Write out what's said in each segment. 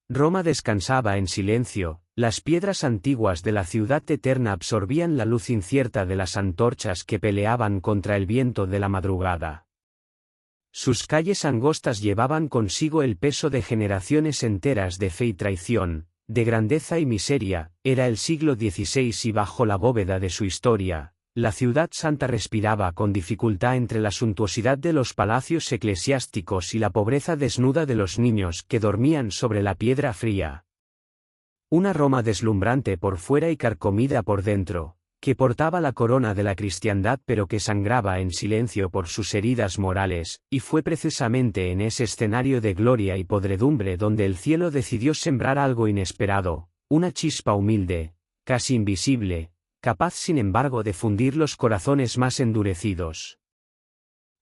Roma descansaba en silencio, las piedras antiguas de la ciudad eterna absorbían la luz incierta de las antorchas que peleaban contra el viento de la madrugada. Sus calles angostas llevaban consigo el peso de generaciones enteras de fe y traición, de grandeza y miseria. Era el siglo XVI y bajo la bóveda de su historia, la ciudad santa respiraba con dificultad entre la suntuosidad de los palacios eclesiásticos y la pobreza desnuda de los niños que dormían sobre la piedra fría. Una Roma deslumbrante por fuera y carcomida por dentro, que portaba la corona de la cristiandad pero que sangraba en silencio por sus heridas morales, y fue precisamente en ese escenario de gloria y podredumbre donde el cielo decidió sembrar algo inesperado, una chispa humilde, casi invisible, capaz sin embargo de fundir los corazones más endurecidos.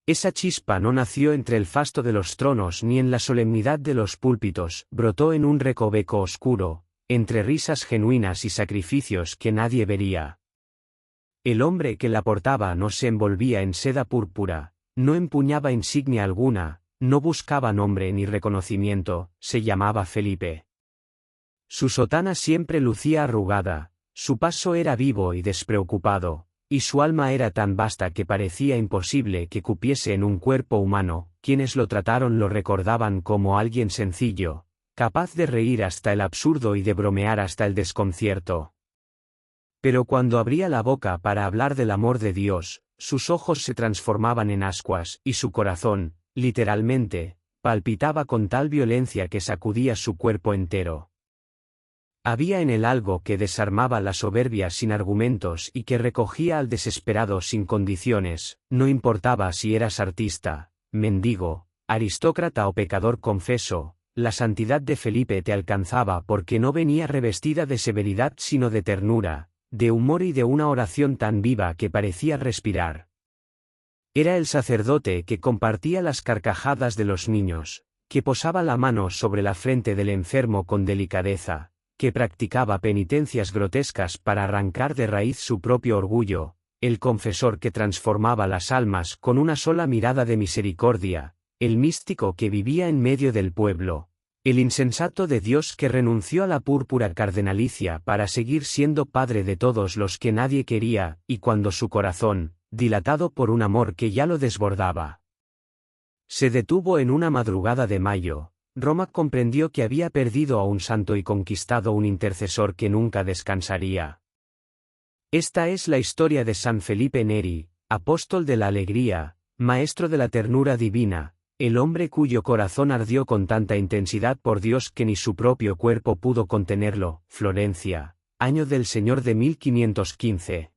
Esa chispa no nació entre el fasto de los tronos ni en la solemnidad de los púlpitos, brotó en un recoveco oscuro, entre risas genuinas y sacrificios que nadie vería. El hombre que la portaba no se envolvía en seda púrpura, no empuñaba insignia alguna, no buscaba nombre ni reconocimiento, se llamaba Felipe. Su sotana siempre lucía arrugada, su paso era vivo y despreocupado, y su alma era tan vasta que parecía imposible que cupiese en un cuerpo humano. Quienes lo trataron lo recordaban como alguien sencillo, capaz de reír hasta el absurdo y de bromear hasta el desconcierto. Pero cuando abría la boca para hablar del amor de Dios, sus ojos se transformaban en ascuas y su corazón, literalmente, palpitaba con tal violencia que sacudía su cuerpo entero. Había en él algo que desarmaba la soberbia sin argumentos y que recogía al desesperado sin condiciones, no importaba si eras artista, mendigo, aristócrata o pecador confeso, la santidad de Felipe te alcanzaba porque no venía revestida de severidad sino de ternura, de humor y de una oración tan viva que parecía respirar. Era el sacerdote que compartía las carcajadas de los niños, que posaba la mano sobre la frente del enfermo con delicadeza, que practicaba penitencias grotescas para arrancar de raíz su propio orgullo, el confesor que transformaba las almas con una sola mirada de misericordia, el místico que vivía en medio del pueblo, el insensato de Dios que renunció a la púrpura cardenalicia para seguir siendo padre de todos los que nadie quería, y cuando su corazón, dilatado por un amor que ya lo desbordaba, se detuvo en una madrugada de mayo, Roma comprendió que había perdido a un santo y conquistado un intercesor que nunca descansaría. Esta es la historia de San Felipe Neri, apóstol de la alegría, maestro de la ternura divina, el hombre cuyo corazón ardió con tanta intensidad por Dios que ni su propio cuerpo pudo contenerlo. Florencia, año del Señor de 1515.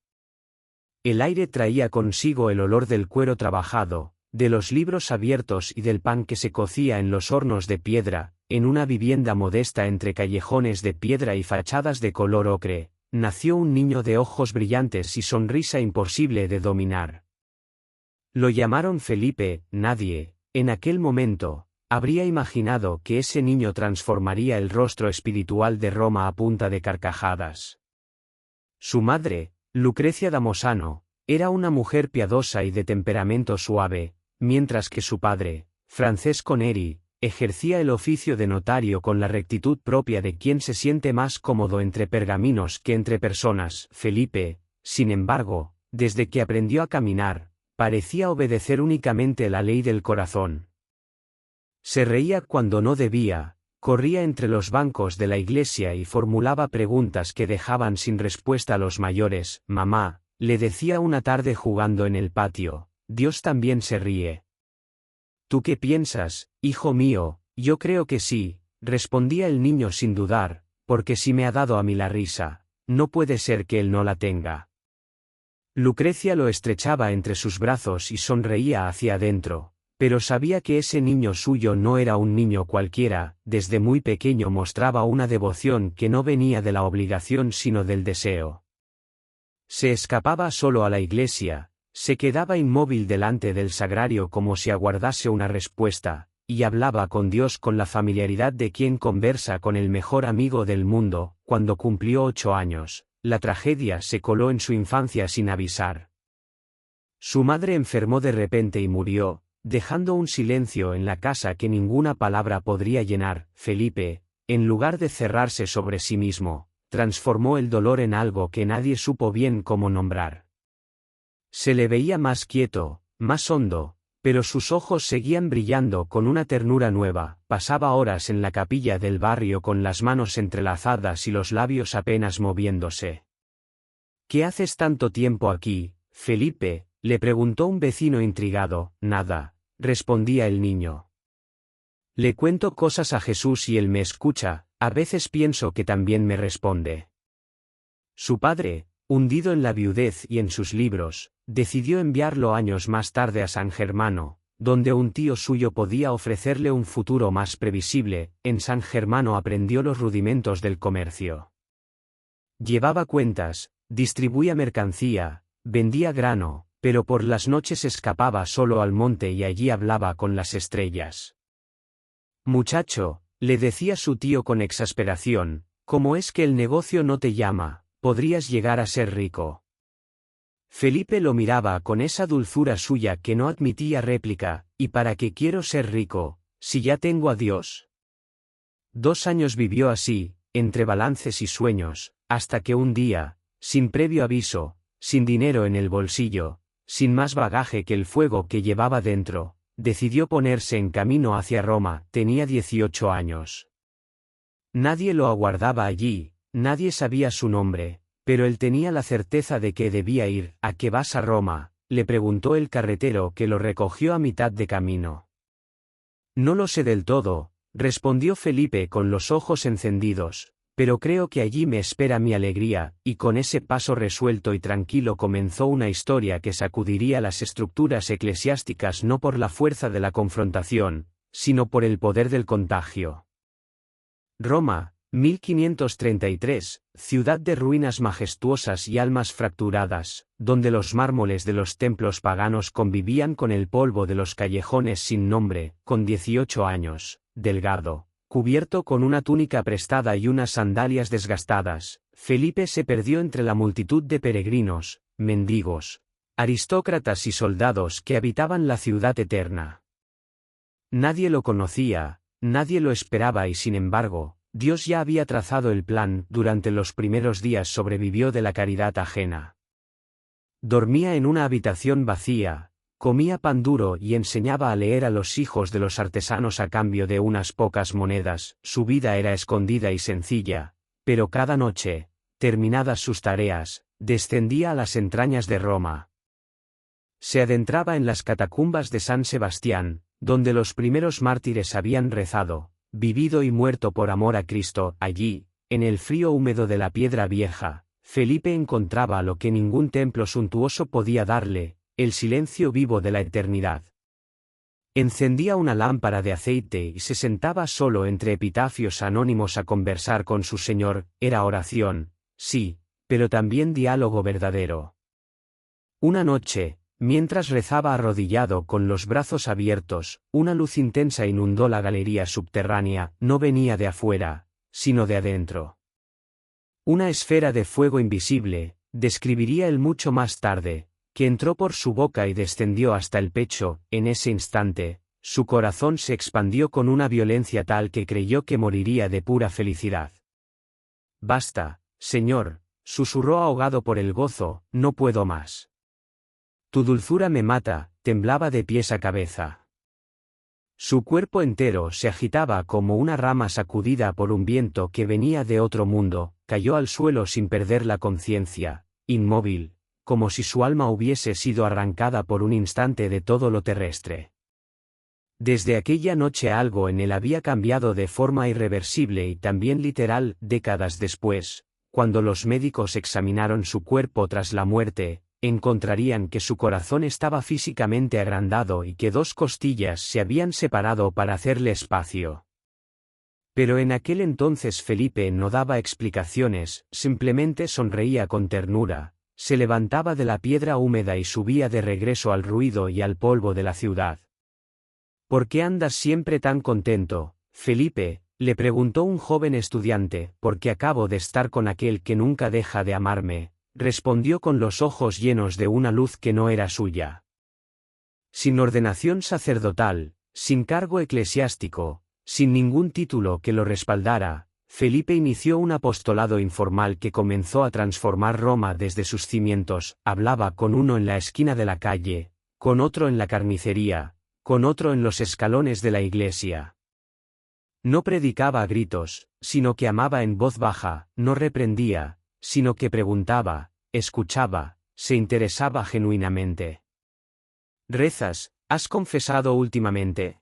El aire traía consigo el olor del cuero trabajado, de los libros abiertos y del pan que se cocía en los hornos de piedra. En una vivienda modesta entre callejones de piedra y fachadas de color ocre, nació un niño de ojos brillantes y sonrisa imposible de dominar. Lo llamaron Felipe. Nadie, en aquel momento, habría imaginado que ese niño transformaría el rostro espiritual de Roma a punta de carcajadas. Su madre, Lucrecia da Mosano, era una mujer piadosa y de temperamento suave, mientras que su padre, Francesco Neri, ejercía el oficio de notario con la rectitud propia de quien se siente más cómodo entre pergaminos que entre personas. Felipe, sin embargo, desde que aprendió a caminar, parecía obedecer únicamente la ley del corazón. Se reía cuando no debía, corría entre los bancos de la iglesia y formulaba preguntas que dejaban sin respuesta a los mayores. Mamá, le decía una tarde jugando en el patio, Dios también se ríe. ¿Tú qué piensas, hijo mío? Yo creo que sí, respondía el niño sin dudar, porque si me ha dado a mí la risa, no puede ser que él no la tenga. Lucrecia lo estrechaba entre sus brazos y sonreía hacia adentro, pero sabía que ese niño suyo no era un niño cualquiera. Desde muy pequeño mostraba una devoción que no venía de la obligación sino del deseo. Se escapaba solo a la iglesia, se quedaba inmóvil delante del sagrario como si aguardase una respuesta, y hablaba con Dios con la familiaridad de quien conversa con el mejor amigo del mundo. Cuando cumplió 8 años, la tragedia se coló en su infancia sin avisar. Su madre enfermó de repente y murió, dejando un silencio en la casa que ninguna palabra podría llenar. Felipe, en lugar de cerrarse sobre sí mismo, transformó el dolor en algo que nadie supo bien cómo nombrar. Se le veía más quieto, más hondo, pero sus ojos seguían brillando con una ternura nueva. Pasaba horas en la capilla del barrio con las manos entrelazadas y los labios apenas moviéndose. ¿Qué haces tanto tiempo aquí, Felipe?, le preguntó un vecino intrigado. Nada, respondía el niño. Le cuento cosas a Jesús y él me escucha, a veces pienso que también me responde. Su padre, hundido en la viudez y en sus libros, decidió enviarlo años más tarde a San Germano, donde un tío suyo podía ofrecerle un futuro más previsible. En San Germano aprendió los rudimentos del comercio. Llevaba cuentas, distribuía mercancía, vendía grano, pero por las noches escapaba solo al monte y allí hablaba con las estrellas. Muchacho, le decía su tío con exasperación, ¿cómo es que el negocio no te llama? Podrías llegar a ser rico. Felipe lo miraba con esa dulzura suya que no admitía réplica. ¿Y para qué quiero ser rico, si ya tengo a Dios? 2 años vivió así, entre balances y sueños, hasta que un día, sin previo aviso, sin dinero en el bolsillo, sin más bagaje que el fuego que llevaba dentro, decidió ponerse en camino hacia Roma. Tenía 18 años. Nadie lo aguardaba allí, nadie sabía su nombre, pero él tenía la certeza de que debía ir. ¿A qué vas a Roma?, le preguntó el carretero que lo recogió a mitad de camino. No lo sé del todo, respondió Felipe con los ojos encendidos, pero creo que allí me espera mi alegría. Y con ese paso resuelto y tranquilo comenzó una historia que sacudiría las estructuras eclesiásticas no por la fuerza de la confrontación, sino por el poder del contagio. Roma, 1533, ciudad de ruinas majestuosas y almas fracturadas, donde los mármoles de los templos paganos convivían con el polvo de los callejones sin nombre. Con 18 años, delgado, cubierto con una túnica prestada y unas sandalias desgastadas, Felipe se perdió entre la multitud de peregrinos, mendigos, aristócratas y soldados que habitaban la ciudad eterna. Nadie lo conocía, nadie lo esperaba y sin embargo, Dios ya había trazado el plan. Durante los primeros días sobrevivió de la caridad ajena. Dormía en una habitación vacía, comía pan duro y enseñaba a leer a los hijos de los artesanos a cambio de unas pocas monedas. Su vida era escondida y sencilla, pero cada noche, terminadas sus tareas, descendía a las entrañas de Roma. Se adentraba en las catacumbas de San Sebastián, donde los primeros mártires habían rezado, vivido y muerto por amor a Cristo. Allí, en el frío húmedo de la piedra vieja, Felipe encontraba lo que ningún templo suntuoso podía darle, el silencio vivo de la eternidad. Encendía una lámpara de aceite y se sentaba solo entre epitafios anónimos a conversar con su Señor. Era oración, sí, pero también diálogo verdadero. Una noche, mientras rezaba arrodillado con los brazos abiertos, una luz intensa inundó la galería subterránea. No venía de afuera, sino de adentro. Una esfera de fuego invisible, describiría él mucho más tarde, que entró por su boca y descendió hasta el pecho. En ese instante, su corazón se expandió con una violencia tal que creyó que moriría de pura felicidad. «Basta, Señor», susurró ahogado por el gozo, «no puedo más. Tu dulzura me mata», temblaba de pies a cabeza. Su cuerpo entero se agitaba como una rama sacudida por un viento que venía de otro mundo. Cayó al suelo sin perder la conciencia, inmóvil, como si su alma hubiese sido arrancada por un instante de todo lo terrestre. Desde aquella noche algo en él había cambiado de forma irreversible y también literal. Décadas después, cuando los médicos examinaron su cuerpo tras la muerte, encontrarían que su corazón estaba físicamente agrandado y que 2 costillas se habían separado para hacerle espacio. Pero en aquel entonces Felipe no daba explicaciones, simplemente sonreía con ternura, se levantaba de la piedra húmeda y subía de regreso al ruido y al polvo de la ciudad. «¿Por qué andas siempre tan contento, Felipe?», le preguntó un joven estudiante. «Porque acabo de estar con aquel que nunca deja de amarme», respondió con los ojos llenos de una luz que no era suya. Sin ordenación sacerdotal, sin cargo eclesiástico, Sin ningún título que lo respaldara, Felipe inició un apostolado informal que comenzó a transformar Roma desde sus cimientos. Hablaba con uno en la esquina de la calle, con otro en la carnicería, con otro en los escalones de la iglesia. No predicaba a gritos, sino que amaba en voz baja, no reprendía, sino que preguntaba, escuchaba, se interesaba genuinamente. ¿Rezas? ¿Has confesado últimamente?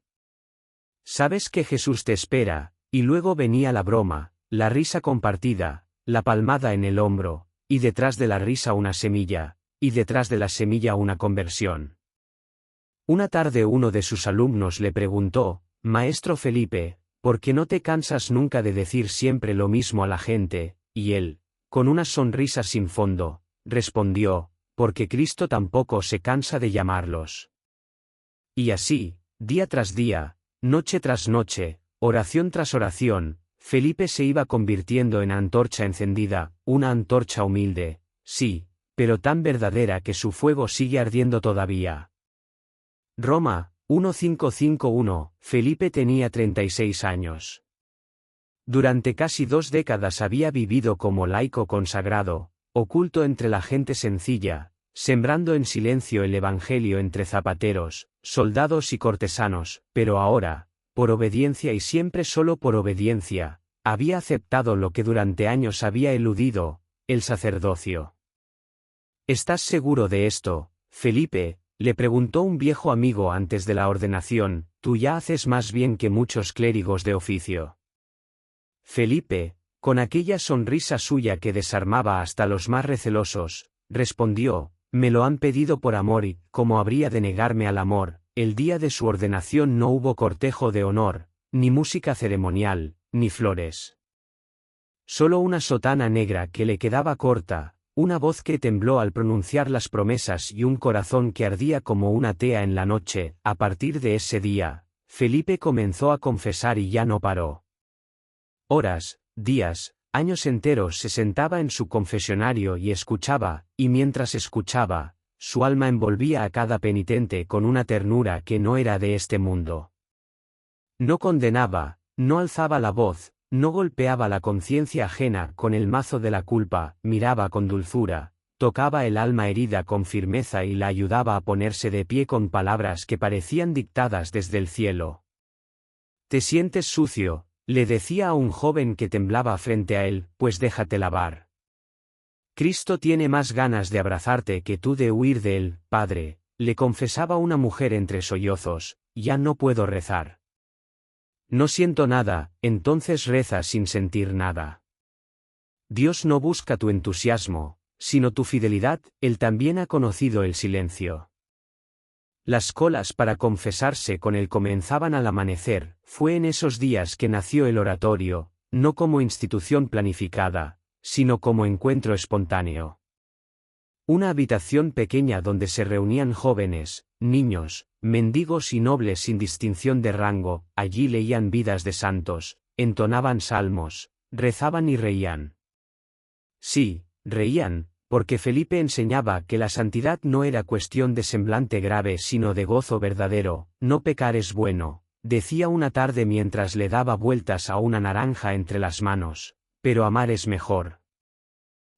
Sabes que Jesús te espera, y luego venía la broma, la risa compartida, la palmada en el hombro, y detrás de la risa una semilla, y detrás de la semilla una conversión. Una tarde uno de sus alumnos le preguntó, Maestro Felipe, ¿por qué no te cansas nunca de decir siempre lo mismo a la gente? Y él, con una sonrisa sin fondo, respondió, porque Cristo tampoco se cansa de llamarlos. Y así, día tras día, noche tras noche, oración tras oración, Felipe se iba convirtiendo en antorcha encendida, una antorcha humilde, sí, pero tan verdadera que su fuego sigue ardiendo todavía. Roma, 1551, Felipe tenía 36 años. Durante casi 2 décadas había vivido como laico consagrado, oculto entre la gente sencilla, sembrando en silencio el evangelio entre zapateros, soldados y cortesanos, pero ahora, por obediencia y siempre solo por obediencia, había aceptado lo que durante años había eludido, el sacerdocio. ¿Estás seguro de esto, Felipe? Le preguntó un viejo amigo antes de la ordenación, tú ya haces más bien que muchos clérigos de oficio. Felipe, con aquella sonrisa suya que desarmaba hasta los más recelosos, respondió, me lo han pedido por amor y, ¿cómo habría de negarme al amor? El día de su ordenación no hubo cortejo de honor, ni música ceremonial, ni flores. Solo una sotana negra que le quedaba corta, una voz que tembló al pronunciar las promesas y un corazón que ardía como una tea en la noche. A partir de ese día, Felipe comenzó a confesar y ya no paró. Horas, días, años enteros se sentaba en su confesionario y escuchaba, y mientras escuchaba, su alma envolvía a cada penitente con una ternura que no era de este mundo. No condenaba, no alzaba la voz, no golpeaba la conciencia ajena con el mazo de la culpa, miraba con dulzura, tocaba el alma herida con firmeza y la ayudaba a ponerse de pie con palabras que parecían dictadas desde el cielo. ¿Te sientes sucio?, le decía a un joven que temblaba frente a él, pues déjate lavar. Cristo tiene más ganas de abrazarte que tú de huir de él, Padre, le confesaba una mujer entre sollozos, ya no puedo rezar. No siento nada, entonces reza sin sentir nada. Dios no busca tu entusiasmo, sino tu fidelidad, él también ha conocido el silencio. Las colas para confesarse con él comenzaban al amanecer, fue en esos días que nació el oratorio, no como institución planificada, sino como encuentro espontáneo. Una habitación pequeña donde se reunían jóvenes, niños, mendigos y nobles sin distinción de rango, allí leían vidas de santos, entonaban salmos, rezaban y reían. Sí, reían, porque Felipe enseñaba que la santidad no era cuestión de semblante grave sino de gozo verdadero. No pecar es bueno, decía una tarde mientras le daba vueltas a una naranja entre las manos, pero amar es mejor.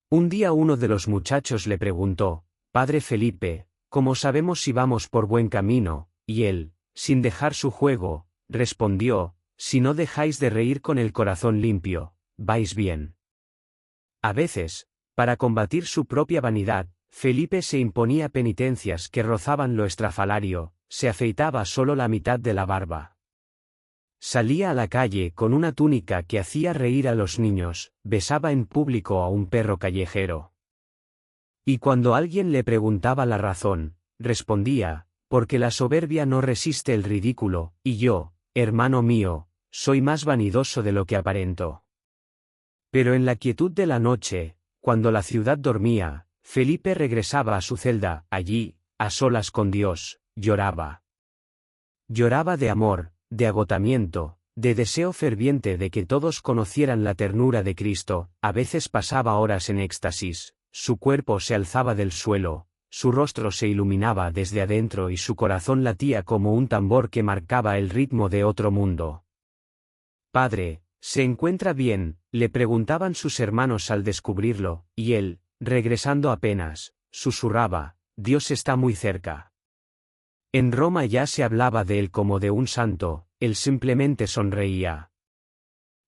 Un día uno de los muchachos le preguntó, Padre Felipe, ¿cómo sabemos si vamos por buen camino? Y él, sin dejar su juego, respondió, si no dejáis de reír con el corazón limpio, vais bien. A veces, para combatir su propia vanidad, Felipe se imponía penitencias que rozaban lo estrafalario, se afeitaba solo la mitad de la barba. Salía a la calle con una túnica que hacía reír a los niños, besaba en público a un perro callejero. Y cuando alguien le preguntaba la razón, respondía, porque la soberbia no resiste el ridículo, y yo, hermano mío, soy más vanidoso de lo que aparento. Pero en la quietud de la noche, cuando la ciudad dormía, Felipe regresaba a su celda, allí, a solas con Dios, lloraba. Lloraba de amor, de agotamiento, de deseo ferviente de que todos conocieran la ternura de Cristo. A veces pasaba horas en éxtasis, su cuerpo se alzaba del suelo, su rostro se iluminaba desde adentro y su corazón latía como un tambor que marcaba el ritmo de otro mundo. Padre, ¿se encuentra bien?, le preguntaban sus hermanos al descubrirlo, y él, regresando apenas, susurraba, Dios está muy cerca. En Roma ya se hablaba de él como de un santo, él simplemente sonreía.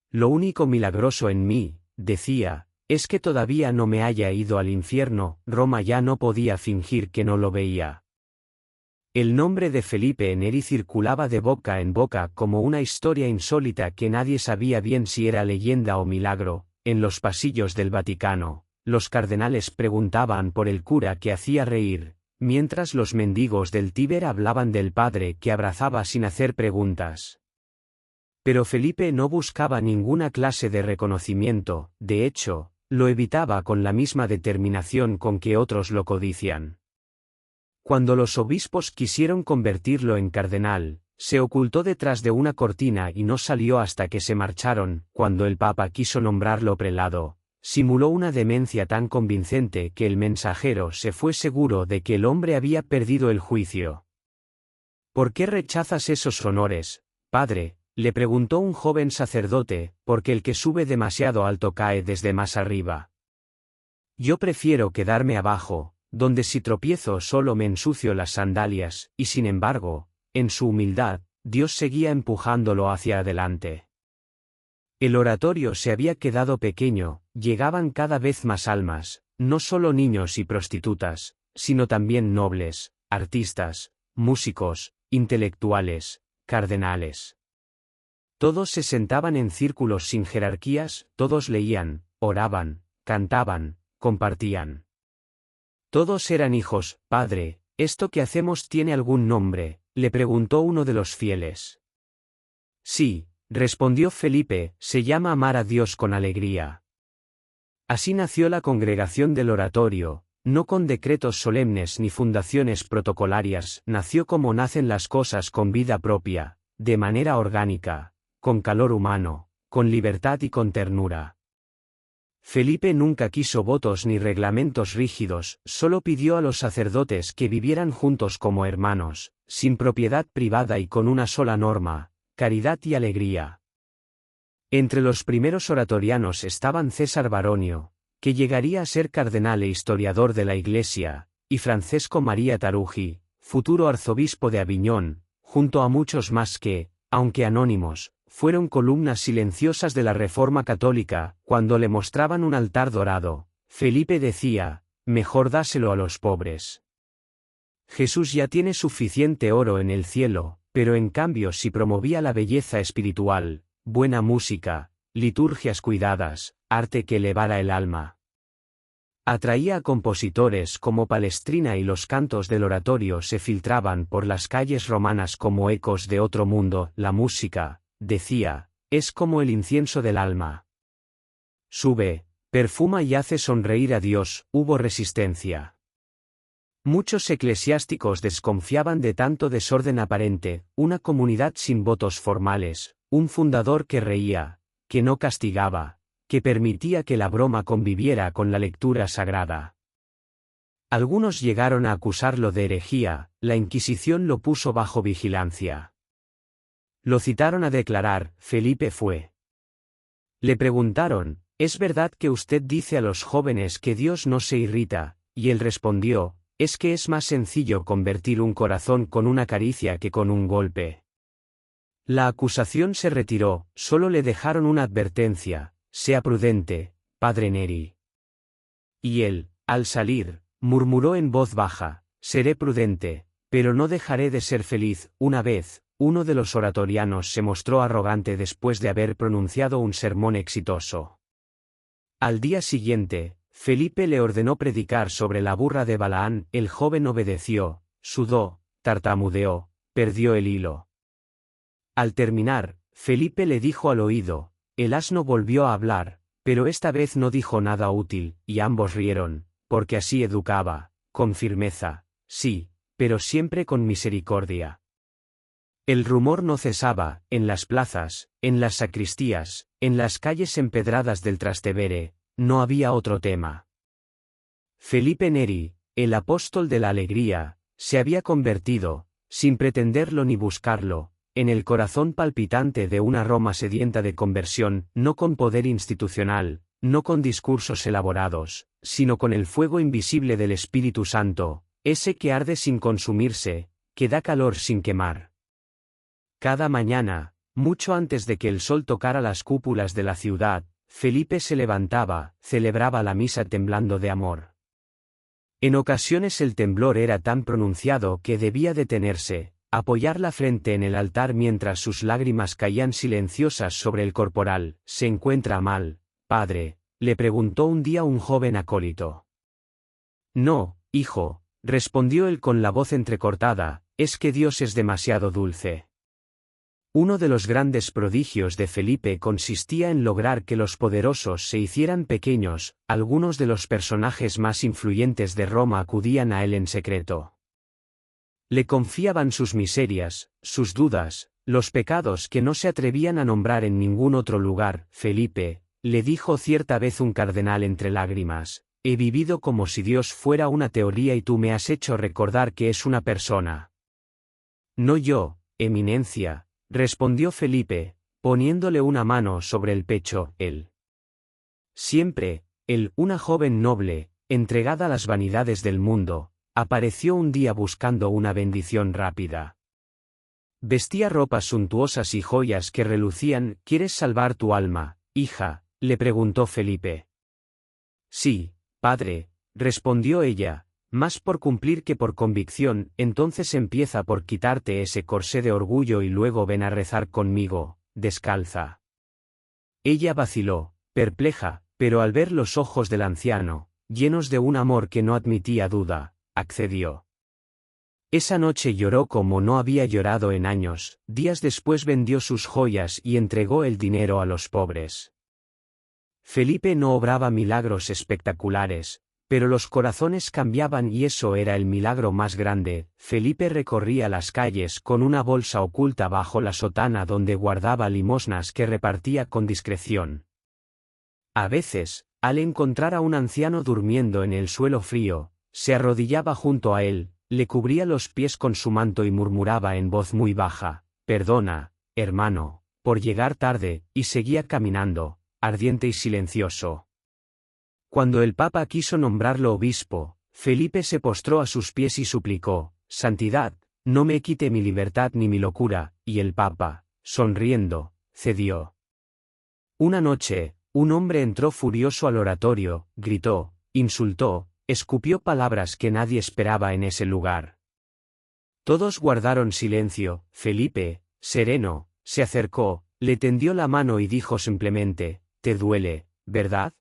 Lo único milagroso en mí, decía, es que todavía no me haya ido al infierno. Roma ya no podía fingir que no lo veía. El nombre de Felipe Neri circulaba de boca en boca como una historia insólita que nadie sabía bien si era leyenda o milagro. En los pasillos del Vaticano, los cardenales preguntaban por el cura que hacía reír, mientras los mendigos del Tíber hablaban del padre que abrazaba sin hacer preguntas. Pero Felipe no buscaba ninguna clase de reconocimiento, de hecho, lo evitaba con la misma determinación con que otros lo codician. Cuando los obispos quisieron convertirlo en cardenal, se ocultó detrás de una cortina y no salió hasta que se marcharon. Cuando el Papa quiso nombrarlo prelado, simuló una demencia tan convincente que el mensajero se fue seguro de que el hombre había perdido el juicio. ¿Por qué rechazas esos honores, padre?, le preguntó un joven sacerdote, porque el que sube demasiado alto cae desde más arriba. Yo prefiero quedarme abajo, donde si tropiezo solo me ensucio las sandalias, y sin embargo, en su humildad, Dios seguía empujándolo hacia adelante. El oratorio se había quedado pequeño, llegaban cada vez más almas, no solo niños y prostitutas, sino también nobles, artistas, músicos, intelectuales, cardenales. Todos se sentaban en círculos sin jerarquías, todos leían, oraban, cantaban, compartían. Todos eran hijos. Padre, ¿esto que hacemos tiene algún nombre?, le preguntó uno de los fieles. Sí, respondió Felipe, se llama amar a Dios con alegría. Así nació la congregación del oratorio, no con decretos solemnes ni fundaciones protocolarias, nació como nacen las cosas con vida propia, de manera orgánica, con calor humano, con libertad y con ternura. Felipe nunca quiso votos ni reglamentos rígidos, solo pidió a los sacerdotes que vivieran juntos como hermanos, sin propiedad privada y con una sola norma, caridad y alegría. Entre los primeros oratorianos estaban César Baronio, que llegaría a ser cardenal e historiador de la Iglesia, y Francesco María Tarugi, futuro arzobispo de Aviñón, junto a muchos más que, aunque anónimos, fueron columnas silenciosas de la Reforma católica. Cuando le mostraban un altar dorado, Felipe decía, mejor dáselo a los pobres. Jesús ya tiene suficiente oro en el cielo, pero en cambio si promovía la belleza espiritual, buena música, liturgias cuidadas, arte que elevara el alma. Atraía a compositores como Palestrina y los cantos del oratorio se filtraban por las calles romanas como ecos de otro mundo. La música, decía, es como el incienso del alma. Sube, perfuma y hace sonreír a Dios. Hubo resistencia. Muchos eclesiásticos desconfiaban de tanto desorden aparente, una comunidad sin votos formales, un fundador que reía, que no castigaba, que permitía que la broma conviviera con la lectura sagrada. Algunos llegaron a acusarlo de herejía, la Inquisición lo puso bajo vigilancia. Lo citaron a declarar, Felipe fue. Le preguntaron, ¿es verdad que usted dice a los jóvenes que Dios no se irrita? Y él respondió, es que es más sencillo convertir un corazón con una caricia que con un golpe. La acusación se retiró, solo le dejaron una advertencia, sea prudente, padre Neri. Y él, al salir, murmuró en voz baja, seré prudente, pero no dejaré de ser feliz. Una vez, uno de los oratorianos se mostró arrogante después de haber pronunciado un sermón exitoso. Al día siguiente, Felipe le ordenó predicar sobre la burra de Balaán. El joven obedeció, sudó, tartamudeó, perdió el hilo. Al terminar, Felipe le dijo al oído, el asno volvió a hablar, pero esta vez no dijo nada útil, y ambos rieron, porque así educaba, con firmeza, sí, pero siempre con misericordia. El rumor no cesaba, en las plazas, en las sacristías, en las calles empedradas del Trastevere, no había otro tema. Felipe Neri, el apóstol de la alegría, se había convertido, sin pretenderlo ni buscarlo, en el corazón palpitante de una Roma sedienta de conversión, no con poder institucional, no con discursos elaborados, sino con el fuego invisible del Espíritu Santo, ese que arde sin consumirse, que da calor sin quemar. Cada mañana, mucho antes de que el sol tocara las cúpulas de la ciudad, Felipe se levantaba, celebraba la misa temblando de amor. En ocasiones el temblor era tan pronunciado que debía detenerse, apoyar la frente en el altar mientras sus lágrimas caían silenciosas sobre el corporal. ¿Se encuentra mal, padre?, le preguntó un día un joven acólito. No, hijo, respondió él con la voz entrecortada, es que Dios es demasiado dulce. Uno de los grandes prodigios de Felipe consistía en lograr que los poderosos se hicieran pequeños. Algunos de los personajes más influyentes de Roma acudían a él en secreto. Le confiaban sus miserias, sus dudas, los pecados que no se atrevían a nombrar en ningún otro lugar. Felipe, le dijo cierta vez un cardenal entre lágrimas, he vivido como si Dios fuera una teoría y tú me has hecho recordar que es una persona. No yo, eminencia, respondió Felipe, poniéndole una mano sobre el pecho. Él. Siempre, él, una joven noble, entregada a las vanidades del mundo, apareció un día buscando una bendición rápida. Vestía ropas suntuosas y joyas que relucían. ¿Quieres salvar tu alma, hija?, le preguntó Felipe. Sí, padre, respondió ella, más por cumplir que por convicción. Entonces empieza por quitarte ese corsé de orgullo y luego ven a rezar conmigo, descalza. Ella vaciló, perpleja, pero al ver los ojos del anciano, llenos de un amor que no admitía duda, accedió. Esa noche lloró como no había llorado en años. Días después vendió sus joyas y entregó el dinero a los pobres. Felipe no obraba milagros espectaculares, pero los corazones cambiaban y eso era el milagro más grande. Felipe recorría las calles con una bolsa oculta bajo la sotana donde guardaba limosnas que repartía con discreción. A veces, al encontrar a un anciano durmiendo en el suelo frío, se arrodillaba junto a él, le cubría los pies con su manto y murmuraba en voz muy baja, perdona, hermano, por llegar tarde, y seguía caminando, ardiente y silencioso. Cuando el Papa quiso nombrarlo obispo, Felipe se postró a sus pies y suplicó, Santidad, no me quite mi libertad ni mi locura, y el Papa, sonriendo, cedió. Una noche, un hombre entró furioso al oratorio, gritó, insultó, escupió palabras que nadie esperaba en ese lugar. Todos guardaron silencio. Felipe, sereno, se acercó, le tendió la mano y dijo simplemente, «¿Te duele, verdad?»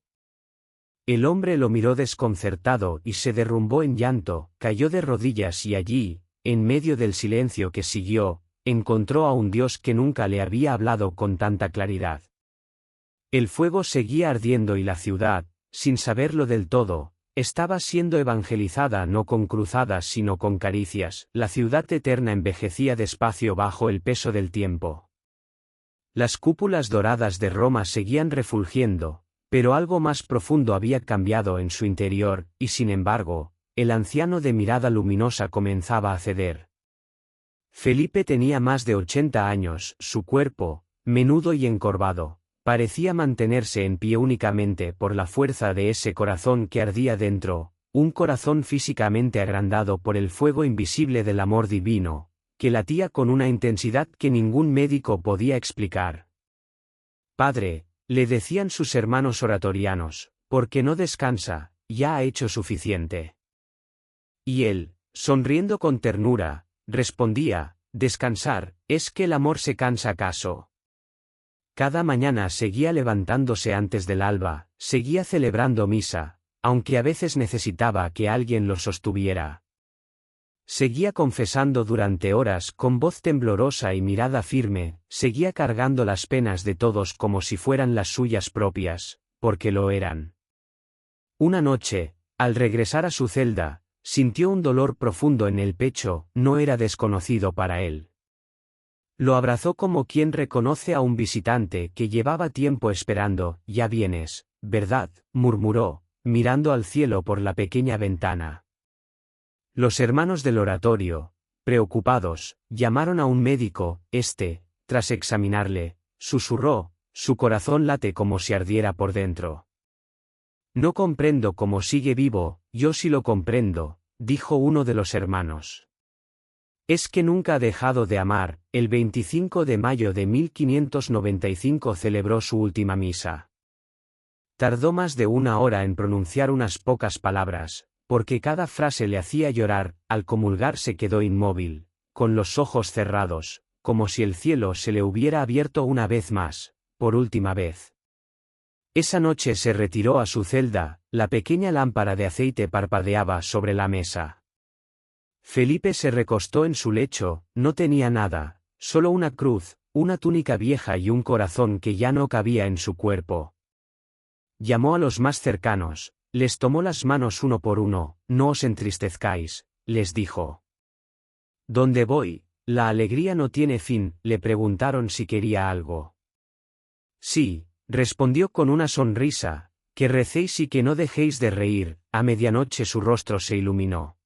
El hombre lo miró desconcertado y se derrumbó en llanto, cayó de rodillas y allí, en medio del silencio que siguió, encontró a un Dios que nunca le había hablado con tanta claridad. El fuego seguía ardiendo y la ciudad, sin saberlo del todo, estaba siendo evangelizada no con cruzadas sino con caricias. La ciudad eterna envejecía despacio bajo el peso del tiempo. Las cúpulas doradas de Roma seguían refulgiendo, pero algo más profundo había cambiado en su interior, y sin embargo, el anciano de mirada luminosa comenzaba a ceder. Felipe tenía más de 80 años, su cuerpo, menudo y encorvado, parecía mantenerse en pie únicamente por la fuerza de ese corazón que ardía dentro, un corazón físicamente agrandado por el fuego invisible del amor divino, que latía con una intensidad que ningún médico podía explicar. Padre, le decían sus hermanos oratorianos, ¿por qué no descansa? Ya ha hecho suficiente. Y él, sonriendo con ternura, respondía, descansar, ¿es que el amor se cansa acaso? Cada mañana seguía levantándose antes del alba, seguía celebrando misa, aunque a veces necesitaba que alguien lo sostuviera. Seguía confesando durante horas con voz temblorosa y mirada firme, seguía cargando las penas de todos como si fueran las suyas propias, porque lo eran. Una noche, al regresar a su celda, sintió un dolor profundo en el pecho. No era desconocido para él. Lo abrazó como quien reconoce a un visitante que llevaba tiempo esperando. «Ya vienes, ¿verdad?», murmuró, mirando al cielo por la pequeña ventana. Los hermanos del oratorio, preocupados, llamaron a un médico. Tras examinarle, susurró: «Su corazón late como si ardiera por dentro». «No comprendo cómo sigue vivo». «Yo sí lo comprendo», dijo uno de los hermanos. «Es que nunca ha dejado de amar». El 25 de mayo de 1595 celebró su última misa. Tardó más de 1 hora en pronunciar unas pocas palabras, porque cada frase le hacía llorar. Al comulgar se quedó inmóvil, con los ojos cerrados, como si el cielo se le hubiera abierto una vez más, por última vez. Esa noche se retiró a su celda, la pequeña lámpara de aceite parpadeaba sobre la mesa. Felipe se recostó en su lecho. No tenía nada, solo una cruz, una túnica vieja y un corazón que ya no cabía en su cuerpo. Llamó a los más cercanos, les tomó las manos uno por uno. «No os entristezcáis», les dijo. «¿Dónde voy? La alegría no tiene fin». Le preguntaron si quería algo. «Sí», respondió con una sonrisa, «que recéis y que no dejéis de reír». A medianoche su rostro se iluminó.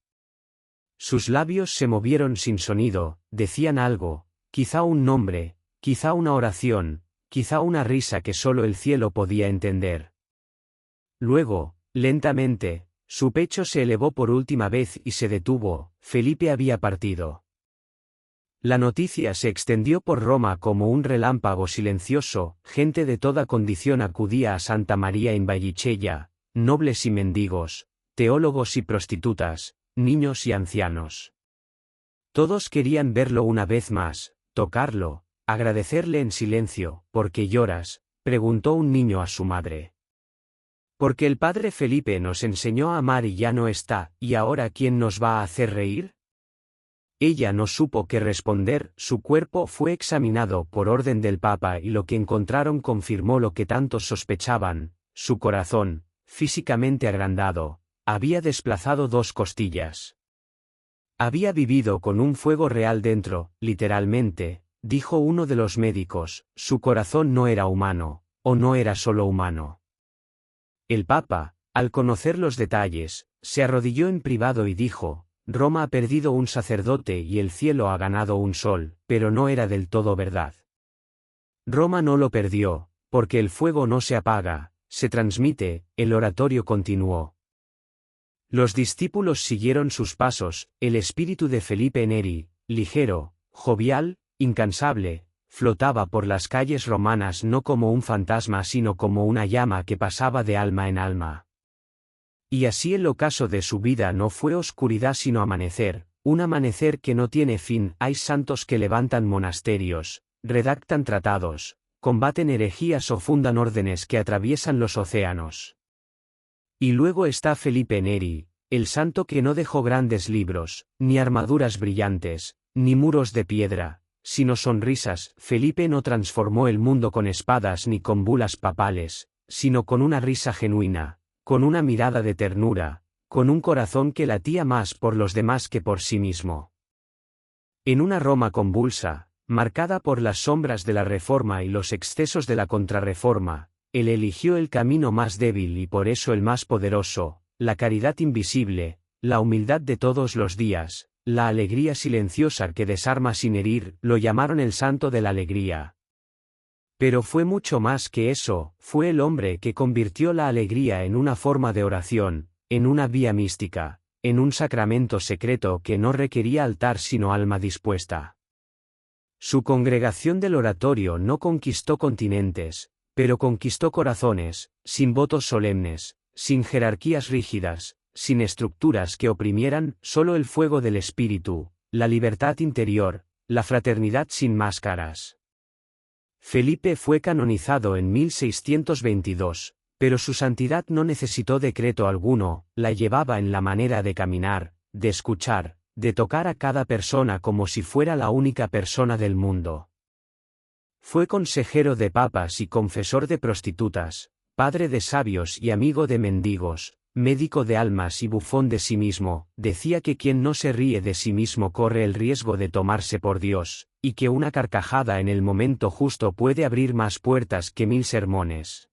Sus labios se movieron sin sonido, decían algo, quizá un nombre, quizá una oración, quizá una risa que solo el cielo podía entender. Luego, lentamente, su pecho se elevó por última vez y se detuvo. Felipe había partido. La noticia se extendió por Roma como un relámpago silencioso. Gente de toda condición acudía a Santa María in Vallicella, nobles y mendigos, teólogos y prostitutas, niños y ancianos. Todos querían verlo una vez más, tocarlo, agradecerle en silencio. «¿Por qué lloras?», preguntó un niño a su madre. «Porque el padre Felipe nos enseñó a amar y ya no está. ¿Y ahora quién nos va a hacer reír?». Ella no supo qué responder. Su cuerpo fue examinado por orden del Papa y lo que encontraron confirmó lo que tantos sospechaban: su corazón, físicamente agrandado, había desplazado 2 costillas. Había vivido con un fuego real dentro, literalmente, dijo uno de los médicos. Su corazón no era humano, o no era solo humano. El Papa, al conocer los detalles, se arrodilló en privado y dijo: «Roma ha perdido un sacerdote y el cielo ha ganado un sol». Pero no era del todo verdad. Roma no lo perdió, porque el fuego no se apaga, se transmite. El oratorio continuó. Los discípulos siguieron sus pasos. El espíritu de Felipe Neri, ligero, jovial, incansable, flotaba por las calles romanas no como un fantasma sino como una llama que pasaba de alma en alma. Y así el ocaso de su vida no fue oscuridad sino amanecer, un amanecer que no tiene fin. Hay santos que levantan monasterios, redactan tratados, combaten herejías o fundan órdenes que atraviesan los océanos. Y luego está Felipe Neri, el santo que no dejó grandes libros, ni armaduras brillantes, ni muros de piedra, sino sonrisas. Felipe no transformó el mundo con espadas ni con bulas papales, sino con una risa genuina, con una mirada de ternura, con un corazón que latía más por los demás que por sí mismo. En una Roma convulsa, marcada por las sombras de la Reforma y los excesos de la Contrarreforma, él eligió el camino más débil y por eso el más poderoso: la caridad invisible, la humildad de todos los días, la alegría silenciosa que desarma sin herir. Lo llamaron el santo de la alegría. Pero fue mucho más que eso. Fue el hombre que convirtió la alegría en una forma de oración, en una vía mística, en un sacramento secreto que no requería altar sino alma dispuesta. Su congregación del oratorio no conquistó continentes, pero conquistó corazones, sin votos solemnes, sin jerarquías rígidas, sin estructuras que oprimieran. Solo el fuego del espíritu, la libertad interior, la fraternidad sin máscaras. Felipe fue canonizado en 1622, pero su santidad no necesitó decreto alguno. La llevaba en la manera de caminar, de escuchar, de tocar a cada persona como si fuera la única persona del mundo. Fue consejero de papas y confesor de prostitutas, padre de sabios y amigo de mendigos, médico de almas y bufón de sí mismo. Decía que quien no se ríe de sí mismo corre el riesgo de tomarse por Dios, y que una carcajada en el momento justo puede abrir más puertas que 1000 sermones.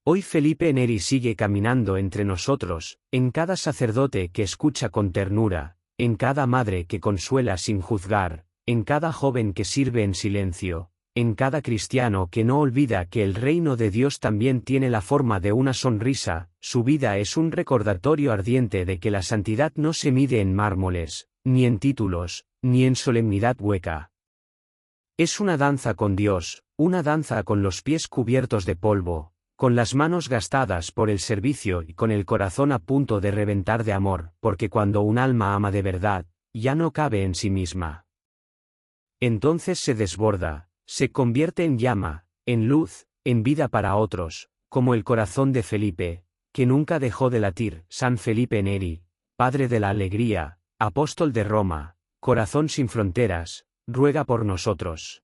Hoy Felipe Neri sigue caminando entre nosotros, en cada sacerdote que escucha con ternura, en cada madre que consuela sin juzgar, en cada joven que sirve en silencio, en cada cristiano que no olvida que el reino de Dios también tiene la forma de una sonrisa. Su vida es un recordatorio ardiente de que la santidad no se mide en mármoles, ni en títulos, ni en solemnidad hueca. Es una danza con Dios, una danza con los pies cubiertos de polvo, con las manos gastadas por el servicio y con el corazón a punto de reventar de amor, porque cuando un alma ama de verdad, ya no cabe en sí misma. Entonces se desborda, se convierte en llama, en luz, en vida para otros, como el corazón de Felipe, que nunca dejó de latir. San Felipe Neri, padre de la alegría, apóstol de Roma, corazón sin fronteras, ruega por nosotros.